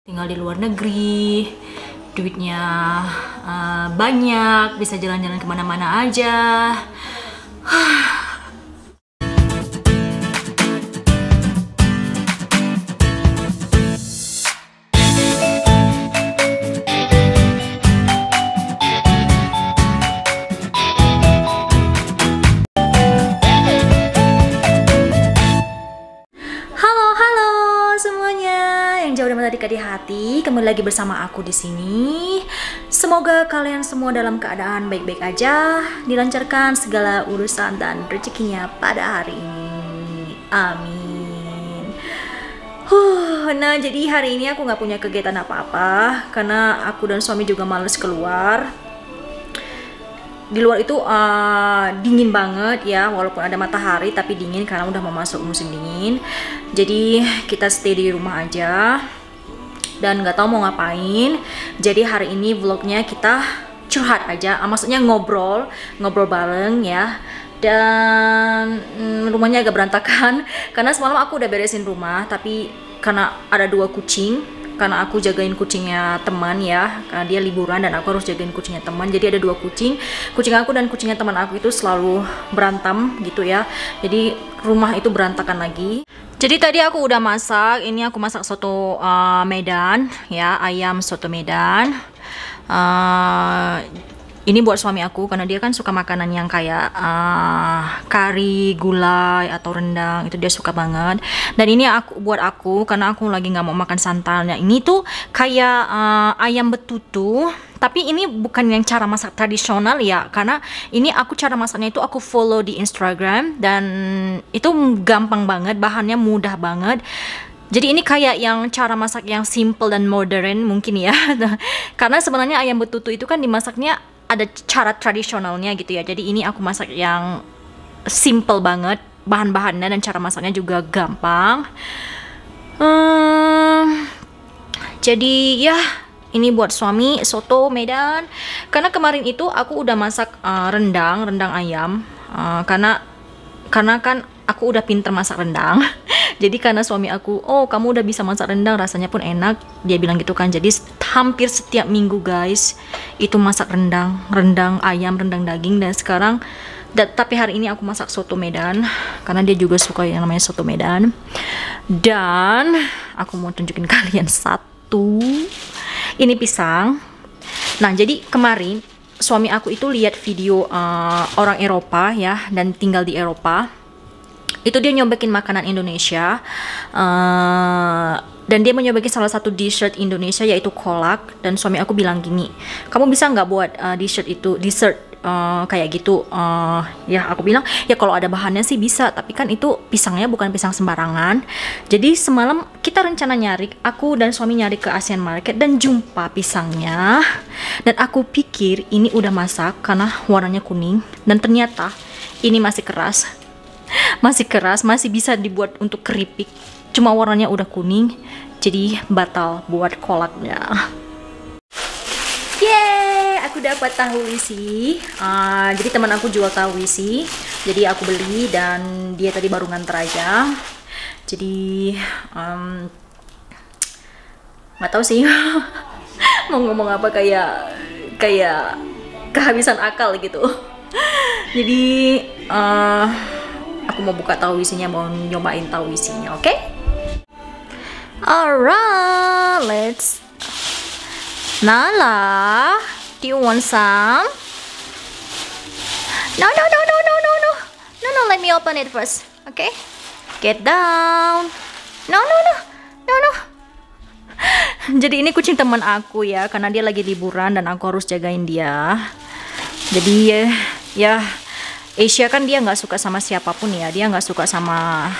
tinggal di luar negeri, duitnya banyak, bisa jalan-jalan kemana-mana aja. Adik-adik di hati, kembali lagi bersama aku di sini. Semoga kalian semua dalam keadaan baik-baik aja, dilancarkan segala urusan dan rezekinya pada hari ini. Amin. Nah, jadi hari ini aku nggak punya kegiatan apa-apa karena aku dan suami juga males keluar. Di luar itu dingin banget ya, walaupun ada matahari tapi dingin karena udah mau masuk musim dingin. Jadi kita stay di rumah aja dan nggak tahu mau ngapain. Jadi hari ini vlognya kita curhat aja, maksudnya ngobrol bareng ya. Dan rumahnya agak berantakan karena semalam aku udah beresin rumah, tapi karena ada 2 kucing, karena aku jagain kucingnya teman ya, karena dia liburan dan aku harus jagain kucingnya teman. Jadi ada 2 kucing aku dan kucingnya teman aku itu selalu berantem gitu ya. Jadi rumah itu berantakan lagi. Jadi tadi aku udah masak, ini aku masak soto Medan ya, ayam soto Medan. Ini buat suami aku karena dia kan suka makanan yang kayak kari, gulai atau rendang, itu dia suka banget. Dan ini buat aku karena aku lagi nggak mau makan santannya. Ini tuh kayak ayam betutu, tapi ini bukan yang cara masak tradisional ya, karena ini aku cara masaknya itu aku follow di Instagram dan itu gampang banget, bahannya mudah banget. Jadi ini kayak yang cara masak yang simple dan modern mungkin ya. Karena sebenarnya ayam betutu itu kan dimasaknya ada cara tradisionalnya gitu ya. Jadi ini aku masak yang simple banget, bahan-bahannya dan cara masaknya juga gampang. Jadi ya, ini buat suami soto Medan. Karena kemarin itu aku udah masak rendang ayam. Karena kan aku udah pinter masak rendang. Jadi karena suami aku, oh kamu udah bisa masak rendang, rasanya pun enak, dia bilang gitu kan. Jadi hampir setiap minggu guys itu masak rendang ayam, rendang daging. Dan sekarang tapi hari ini aku masak soto Medan karena dia juga suka yang namanya soto Medan. Dan aku mau tunjukin kalian satu, ini pisang. Nah, jadi kemarin suami aku itu lihat video orang Eropa ya, dan tinggal di Eropa. Itu dia nyobain makanan Indonesia, dan dia menyobain salah satu dessert Indonesia yaitu kolak. Dan suami aku bilang gini, kamu bisa nggak buat dessert kayak gitu? Ya aku bilang ya kalau ada bahannya sih bisa, tapi kan itu pisangnya bukan pisang sembarangan. Jadi semalam kita rencana aku dan suami nyari ke Asian Market dan jumpa pisangnya. Dan aku pikir ini udah masak karena warnanya kuning, dan ternyata ini masih keras, masih bisa dibuat untuk keripik, cuma warnanya udah kuning, jadi batal buat kolaknya. Yeay, aku dapat tahu isi. Jadi teman aku jual tahu isi, jadi aku beli dan dia tadi baru nganter aja. Jadi nggak tahu sih mau ngomong apa, kayak kehabisan akal gitu. Jadi aku mau buka tahu isinya, mau nyobain tahu isinya, oke? Alright, let's. Nala, do you want some? No, let me open it first, okay? Get down. No. Jadi ini kucing teman aku ya, karena dia lagi liburan dan aku harus jagain dia. Jadi ya Asia kan dia nggak suka sama siapapun ya, dia nggak suka sama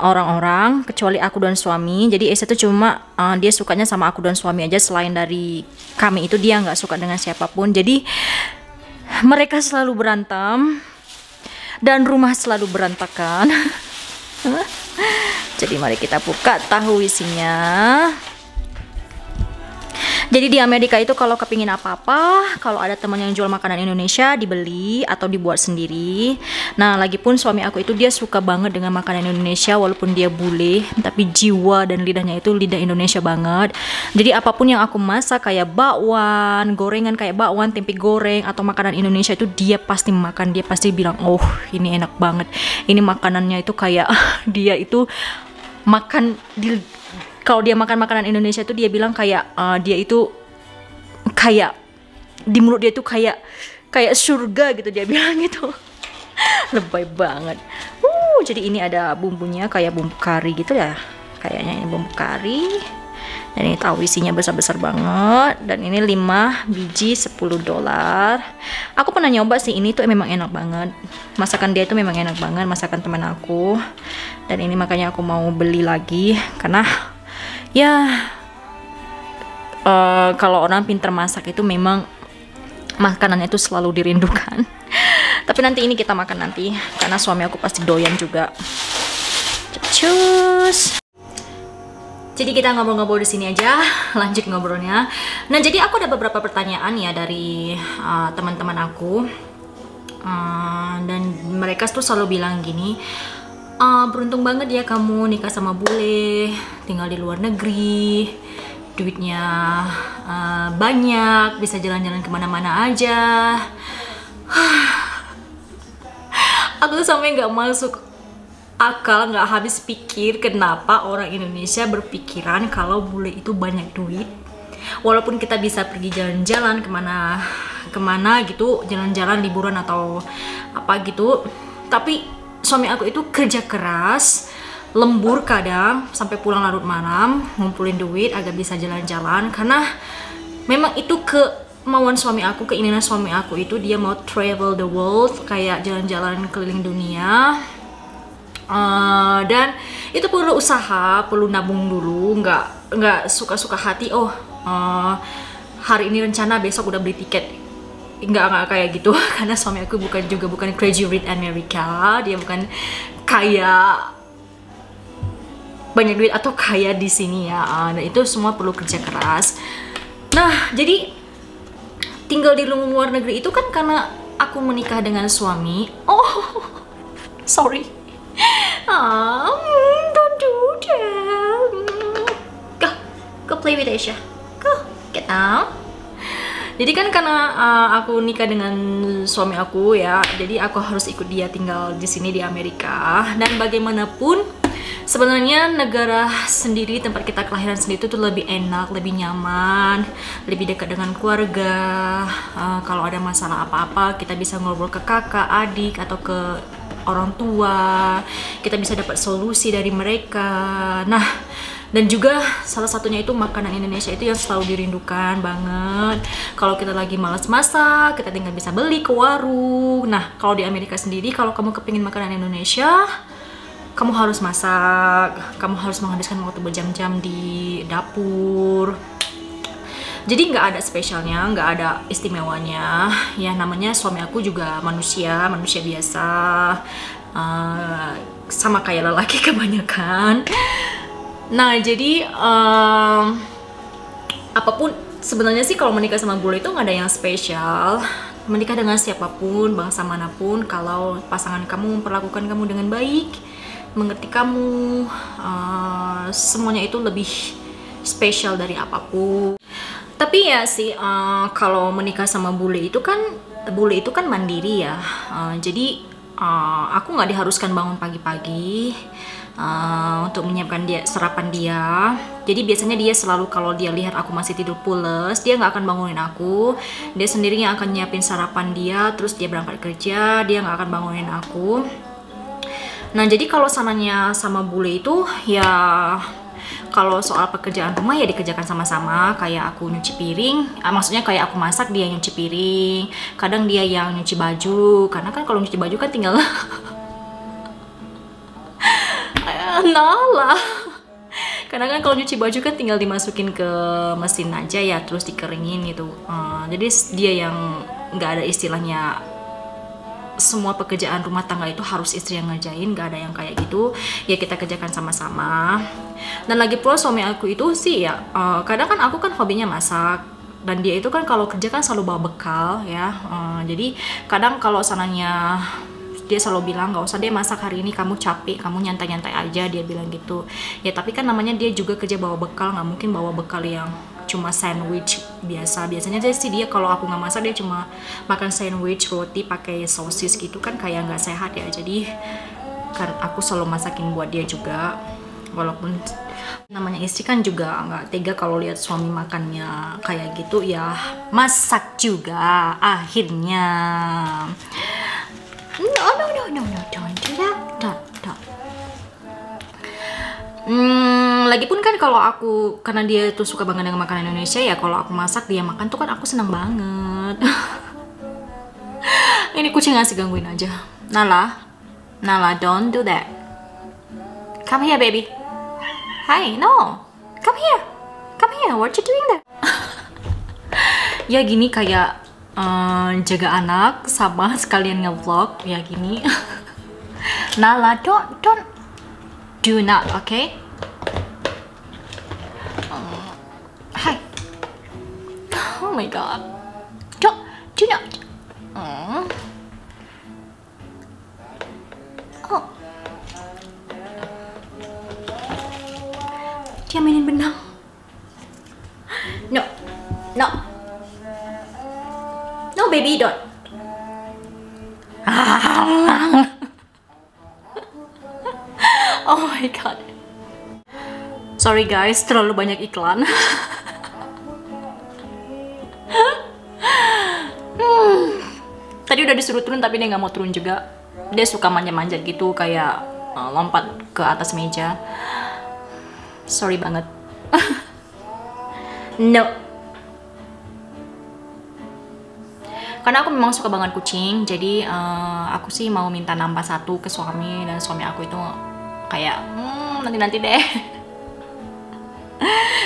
orang-orang kecuali aku dan suami. Jadi Asia itu cuma dia sukanya sama aku dan suami aja, selain dari kami itu dia nggak suka dengan siapapun. Jadi mereka selalu berantem dan rumah selalu berantakan. Jadi mari kita buka tahu isinya. Jadi di Amerika itu kalau kepingin apa-apa, kalau ada teman yang jual makanan Indonesia, dibeli atau dibuat sendiri. Nah, lagipun suami aku itu dia suka banget dengan makanan Indonesia, walaupun dia bule, tapi jiwa dan lidahnya itu lidah Indonesia banget. Jadi apapun yang aku masak kayak bakwan, gorengan kayak bakwan, tempe goreng atau makanan Indonesia itu dia pasti makan, dia pasti bilang, "Oh, ini enak banget. Ini makanannya itu kayak dia itu makan di kalau dia makan makanan Indonesia tuh dia bilang kayak dia itu kayak di mulut dia tuh kayak surga gitu, dia bilang gitu." Lebay banget. Jadi ini ada bumbunya kayak bumbu kari gitu ya. Kayaknya ini bumbu kari. Dan ini tahu isinya besar-besar banget. Dan ini 5 biji $10. Aku pernah nyoba sih, ini tuh memang enak banget. Masakan dia itu memang enak banget, masakan teman aku. Dan ini makanya aku mau beli lagi karena ya kalau orang pintar masak itu memang makanannya itu selalu dirindukan. Tapi nanti ini kita makan nanti karena suami aku pasti doyan juga. Cus. Jadi kita ngobrol-ngobrol di sini aja, lanjut ngobrolnya. Nah, jadi aku ada beberapa pertanyaan ya dari teman-teman aku. Dan mereka tuh selalu bilang gini, beruntung banget ya kamu nikah sama bule, tinggal di luar negeri, duitnya banyak, bisa jalan-jalan kemana-mana aja. Aku tuh sampai nggak masuk akal, nggak habis pikir kenapa orang Indonesia berpikiran kalau bule itu banyak duit. Walaupun kita bisa pergi jalan-jalan kemana gitu, jalan-jalan liburan atau apa gitu, tapi suami aku itu kerja keras, lembur kadang sampai pulang larut malam ngumpulin duit agar bisa jalan-jalan, karena memang itu kemauan suami aku, keinginan suami aku itu dia mau travel the world, kayak jalan-jalan keliling dunia. Dan itu perlu usaha, perlu nabung dulu, nggak suka-suka hati. Hari ini rencana besok udah beli tiket. Nggak kayak gitu. Karena suami aku bukan graduate Amerika, dia bukan kayak banyak duit atau kaya di sini ya. Dan itu semua perlu kerja keras. Nah, jadi tinggal di luar negeri itu kan karena aku menikah dengan suami. Sorry. Don't do that. Go play with Asia. Go, get out. Jadi kan karena aku nikah dengan suami aku ya, jadi aku harus ikut dia tinggal di sini di Amerika. Dan bagaimanapun sebenarnya negara sendiri, tempat kita kelahiran sendiri itu lebih enak, lebih nyaman, lebih dekat dengan keluarga. Kalau ada masalah apa-apa kita bisa ngobrol ke kakak, adik atau ke orang tua, kita bisa dapat solusi dari mereka. Nah, dan juga salah satunya itu makanan Indonesia itu yang selalu dirindukan banget. Kalau kita lagi malas masak, kita tinggal bisa beli ke warung. Nah, kalau di Amerika sendiri, kalau kamu kepingin makanan Indonesia, kamu harus masak, kamu harus menghabiskan waktu berjam-jam di dapur. Jadi nggak ada spesialnya, nggak ada istimewanya. Ya namanya suami aku juga manusia biasa, sama kayak lelaki kebanyakan. Nah jadi apapun sebenarnya sih kalau menikah sama bule itu nggak ada yang spesial. Menikah dengan siapapun, bangsa manapun, kalau pasangan kamu memperlakukan kamu dengan baik, mengerti kamu, semuanya itu lebih spesial dari apapun. Tapi ya sih kalau menikah sama bule itu kan mandiri ya. Jadi aku nggak diharuskan bangun pagi-pagi untuk menyiapkan sarapan dia. Jadi biasanya dia selalu kalau dia lihat aku masih tidur pules, dia nggak akan bangunin aku. Dia sendirinya akan nyiapin sarapan dia, terus dia berangkat kerja, dia nggak akan bangunin aku. Nah jadi kalau sananya sama bule itu ya, kalau soal pekerjaan rumah ya dikerjakan sama-sama. Kayak aku nyuci piring, maksudnya kayak aku masak, dia nyuci piring. Kadang dia yang nyuci baju, karena kan kalau nyuci baju kan tinggal lah. Karena kan kalau nyuci baju kan tinggal dimasukin ke mesin aja ya, terus dikeringin gitu. Jadi dia yang nggak ada istilahnya semua pekerjaan rumah tangga itu harus istri yang ngerjain, gak ada yang kayak gitu. Ya kita kerjakan sama-sama. Dan lagi pula suami aku itu sih ya, kadang kan aku kan hobinya masak, dan dia itu kan kalau kerja kan selalu bawa bekal ya. Jadi kadang kalau sananya dia selalu bilang nggak usah deh masak hari ini, kamu capek, kamu nyantai-nyantai aja, dia bilang gitu. Ya tapi kan namanya dia juga kerja bawa bekal, nggak mungkin bawa bekal yang cuma sandwich biasanya sih dia kalau aku nggak masak dia cuma makan sandwich roti pakai sosis gitu kan, kayak nggak sehat ya. Jadi kan aku selalu masakin buat dia juga, walaupun namanya istri kan juga nggak tega kalau lihat suami makannya kayak gitu ya, masak juga akhirnya. No, don't do that, don't. Lagipun kan kalau aku, karena dia tuh suka banget dengan makanan Indonesia ya, kalau aku masak dia makan tuh kan aku senang banget. Ini kucing ngasih gangguin aja. Nala, don't do that. Come here, baby. Hi, no. Come here. What you doing there? Ya gini kayak jaga anak sama sekalian nge-vlog ya gini. Nala, do not, okay? Hi. Oh my god. Do not. Oh. Dia mainin benang. No, baby, don't. Oh my god. Sorry guys, terlalu banyak iklan. Tadi udah disuruh turun tapi dia nggak mau turun juga. Dia suka manja-manjat gitu, kayak lompat ke atas meja. Sorry banget. No. Karena aku memang suka banget kucing, jadi aku sih mau minta nambah satu ke suami, dan suami aku itu kayak nanti deh.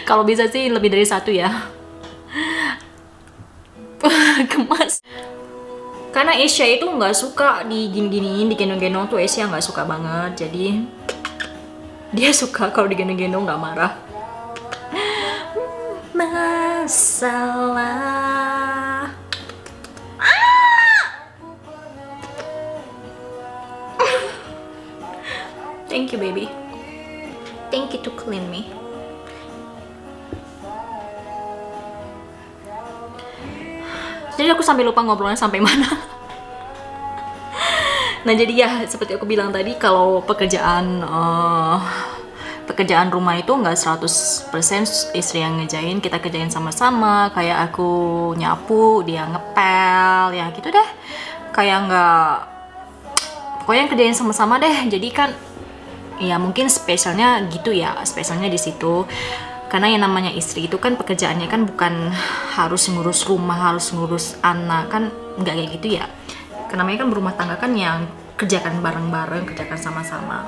Kalau bisa sih lebih dari satu ya. Gemas. Karena Asia itu nggak suka digini-giniin, digendong-gendong tuh Asia nggak suka banget. Jadi dia suka kalau digendong-gendong, nggak marah. Masalah. Thank you, baby. Thank you to clean me. Jadi aku sampai lupa ngobrolnya sampai mana. Nah jadi ya seperti aku bilang tadi, kalau pekerjaan rumah itu nggak 100% istri yang ngerjain, kita kerjain sama-sama. Kayak aku nyapu, dia ngepel, ya gitu deh. Kayak nggak, pokoknya kerjain sama-sama deh. Jadi kan ya mungkin spesialnya gitu ya, spesialnya di situ. Karena yang namanya istri itu kan pekerjaannya kan bukan harus ngurus rumah, harus ngurus anak, kan nggak kayak gitu ya. Karena namanya kan berumah tangga kan yang kerjakan bareng-bareng, kerjakan sama-sama.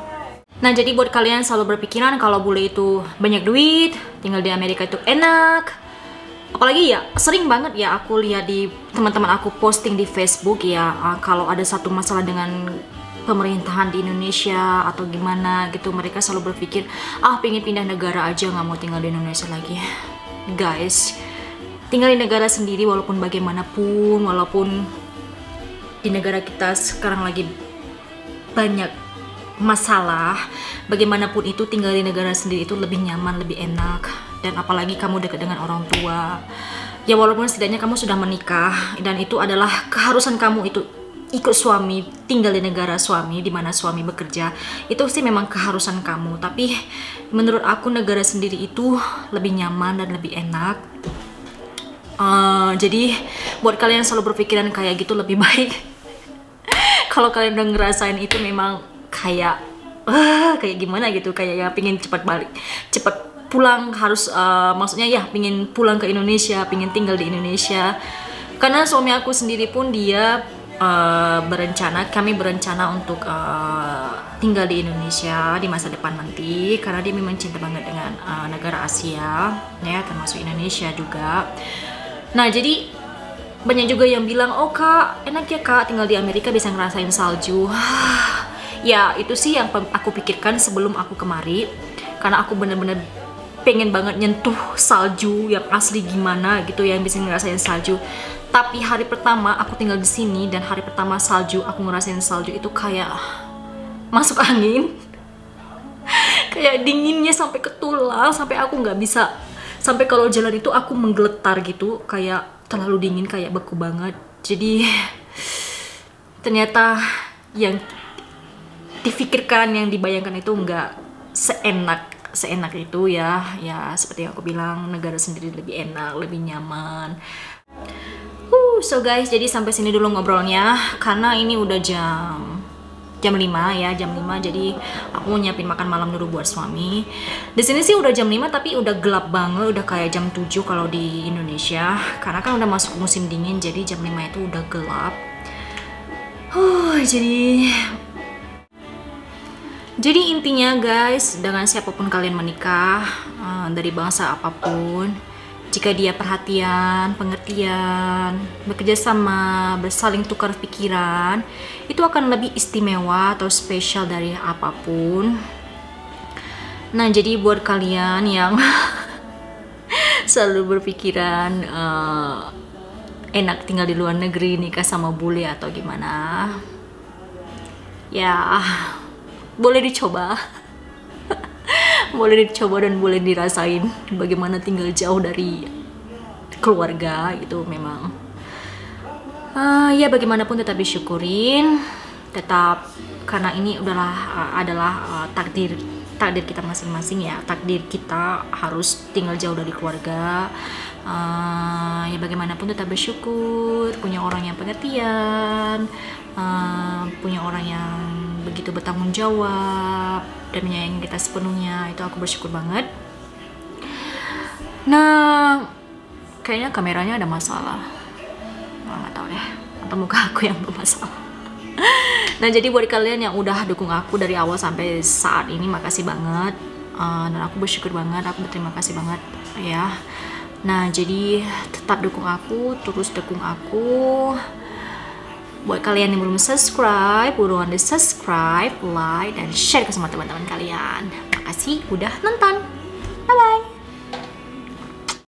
Nah jadi buat kalian selalu berpikiran kalau bule itu banyak duit, tinggal di Amerika itu enak. Apalagi ya sering banget ya aku lihat di teman-teman aku posting di Facebook ya, kalau ada satu masalah dengan pemerintahan di Indonesia atau gimana gitu, mereka selalu berpikir pengen pindah negara aja, nggak mau tinggal di Indonesia lagi. Guys, tinggal di negara sendiri walaupun bagaimanapun, walaupun di negara kita sekarang lagi banyak masalah, bagaimanapun itu tinggal di negara sendiri itu lebih nyaman, lebih enak. Dan apalagi kamu dekat dengan orang tua ya, walaupun setidaknya kamu sudah menikah dan itu adalah keharusan kamu, itu ikut suami, tinggal di negara suami, di mana suami bekerja, itu sih memang keharusan kamu. Tapi menurut aku negara sendiri itu lebih nyaman dan lebih enak. Jadi buat kalian yang selalu berpikiran kayak gitu, lebih baik kalau kalian udah ngerasain itu memang kayak kayak gimana gitu, kayak ya pingin cepat balik, cepat pulang, harus maksudnya ya pingin pulang ke Indonesia, pingin tinggal di Indonesia. Karena suami aku sendiri pun dia kami berencana untuk tinggal di Indonesia di masa depan nanti, karena dia memang cinta banget dengan negara Asia ya, termasuk Indonesia juga. Nah jadi banyak juga yang bilang, oh kak, enak ya kak tinggal di Amerika bisa ngerasain salju. Ya itu sih yang aku pikirkan sebelum aku kemari, karena aku bener-bener pengen banget nyentuh salju yang asli gimana gitu, yang bisa ngerasain salju. Tapi hari pertama aku tinggal di sini dan hari pertama salju aku ngerasain salju itu kayak masuk angin. Kayak dinginnya sampai ke tulang, sampai aku nggak bisa, sampai kalau jalan itu aku menggeletar gitu, kayak terlalu dingin, kayak beku banget. Jadi ternyata yang difikirkan, yang dibayangkan itu nggak seenak itu ya. Ya seperti yang aku bilang, negara sendiri lebih enak, lebih nyaman. So guys, jadi sampai sini dulu ngobrolnya, karena ini udah jam 5 ya, jam 5. Jadi aku mau nyiapin makan malam dulu buat suami. Di sini sih udah jam 5 tapi udah gelap banget, udah kayak jam 7 kalau di Indonesia. Karena kan udah masuk musim dingin, jadi jam 5 itu udah gelap. Jadi intinya guys, dengan siapapun kalian menikah, dari bangsa apapun, jika dia perhatian, pengertian, bekerja sama, bersaling tukar pikiran, itu akan lebih istimewa atau spesial dari apapun. Nah, jadi buat kalian yang selalu berpikiran enak tinggal di luar negeri, nikah sama bule atau gimana, ya boleh dicoba. Boleh dicoba dan boleh dirasain bagaimana tinggal jauh dari keluarga. Itu memang ya bagaimanapun tetap disyukurin, tetap, karena ini adalah takdir kita masing-masing ya. Takdir kita harus tinggal jauh dari keluarga. Ya bagaimanapun tetap bersyukur, punya orang yang pengertian, punya orang yang begitu bertanggung jawab dan menyayangi kita sepenuhnya. Itu aku bersyukur banget. Nah, kayaknya kameranya ada masalah, nggak tahu deh, atau muka aku yang bermasalah. Nah, jadi buat kalian yang udah dukung aku dari awal sampai saat ini, makasih banget. Dan aku bersyukur banget, aku berterima kasih banget ya. Nah, jadi tetap dukung aku, terus dukung aku. Buat kalian yang belum subscribe, buruan di subscribe, like, dan share ke semua teman-teman kalian. Makasih udah nonton. Bye-bye.